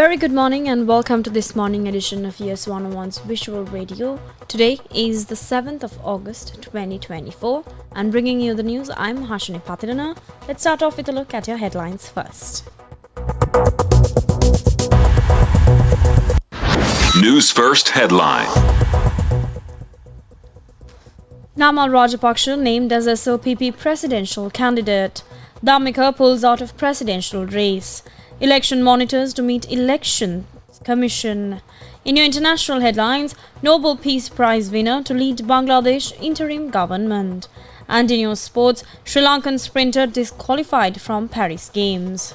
very good morning and welcome to this morning edition of Yes 101's Visual Radio. Today is the 7th of August 2024 and bringing you the news, I'm Hashini Patirana. Let's start off with a look at your headlines first. News First headline. Namal Rajapaksa named as SLPP presidential candidate. Dhammika pulls out of presidential race. Election monitors to meet election commission. In your international headlines, Nobel Peace Prize winner to lead Bangladesh interim government. And in your sports, Sri Lankan sprinter disqualified from Paris Games.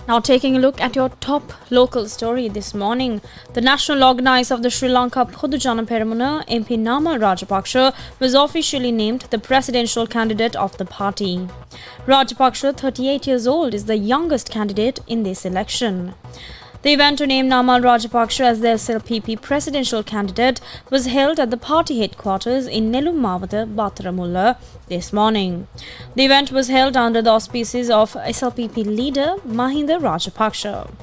Now taking a look at your top local story this morning, the national organizer of the Sri Lanka Podujana Peramuna, MP Namal Rajapaksa, was officially named the presidential candidate of the party. Rajapaksa, 38 years old, is the youngest candidate in this election. The event to name Namal Rajapaksa as the SLPP presidential candidate was held at the party headquarters in Nelumavada, Battaramulla this morning. The event was held under the auspices of SLPP leader Mahinda Rajapaksa.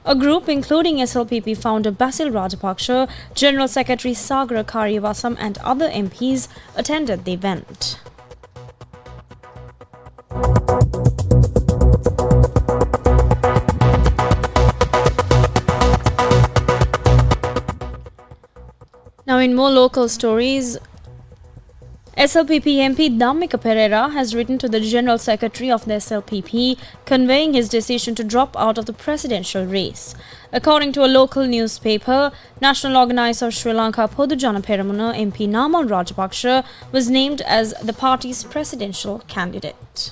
A group including SLPP founder Basil Rajapaksa, General Secretary Sagar Karyavasam and other MPs attended the event. Now in more local stories, SLPP MP Dhammika Pereira has written to the General Secretary of the SLPP conveying his decision to drop out of the presidential race. According to a local newspaper, national organizer of Sri Lanka Podujana Peramuna MP Namal Rajapaksa was named as the party's presidential candidate.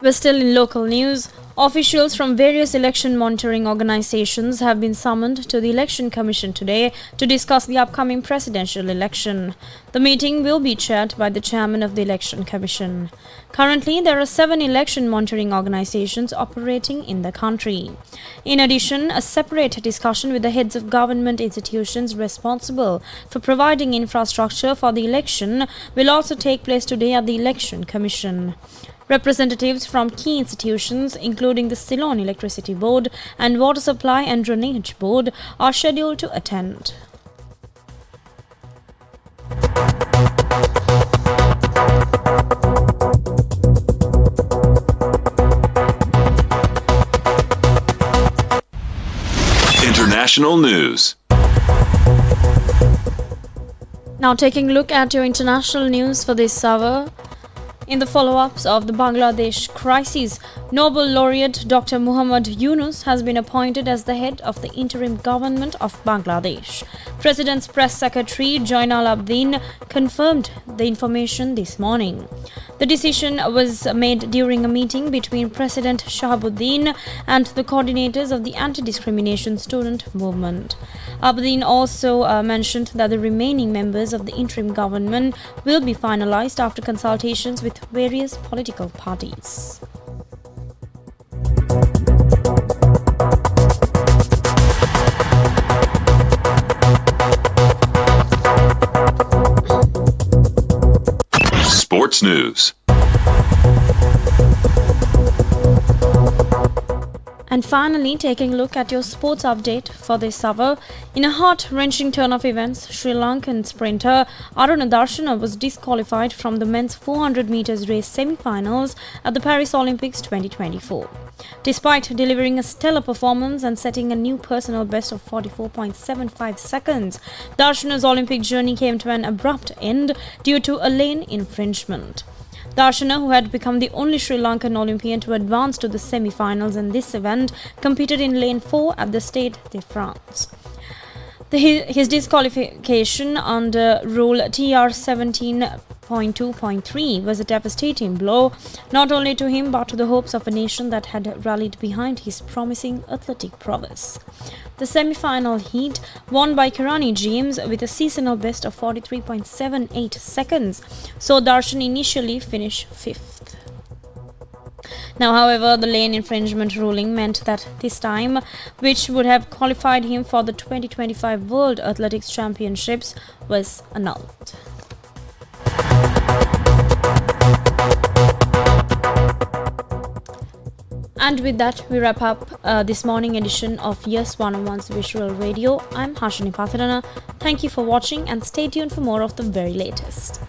We're still in local news. Officials from various election monitoring organizations have been summoned to the Election Commission today to discuss the upcoming presidential election. The meeting will be chaired by the chairman of the Election Commission. Currently, there are 7 election monitoring organizations operating in the country. In addition, a separate discussion with the heads of government institutions responsible for providing infrastructure for the election will also take place today at the Election Commission. Representatives from key institutions, including the Ceylon Electricity Board and Water Supply and Drainage Board, are scheduled to attend. International news. Now taking a look at your international news for this hour. In the follow-ups of the Bangladesh crisis, Nobel laureate Dr. Muhammad Yunus has been appointed as the head of the interim government of Bangladesh. President's press secretary Jainal Abidin confirmed the information this morning. The decision was made during a meeting between President Shahabuddin and the coordinators of the anti-discrimination student movement. Abidin also mentioned that the remaining members of the interim government will be finalized after consultations with various political parties. Sports news. And finally, taking a look at your sports update for this hour. In a heart-wrenching turn of events, Sri Lankan sprinter Aruna Darshana was disqualified from the men's 400 meters race semi-finals at the Paris Olympics 2024. Despite delivering a stellar performance and setting a new personal best of 44.75 seconds, Darshana's Olympic journey came to an abrupt end due to a lane infringement. Darshana, who had become the only Sri Lankan Olympian to advance to the semi-finals in this event, competed in lane 4 at the Stade de France. His disqualification under Rule TR 17 0.2.3 was a devastating blow, not only to him but to the hopes of a nation that had rallied behind his promising athletic prowess. The semi-final heat, won by Kirani James with a seasonal best of 43.78 seconds, saw Darshan initially finish 5th. Now, however, the lane infringement ruling meant that this time, which would have qualified him for the 2025 World Athletics Championships, was annulled. And with that, we wrap up this morning edition of Yes 101's Visual Radio. I'm Hashini Pathirana. Thank you for watching and stay tuned for more of the very latest.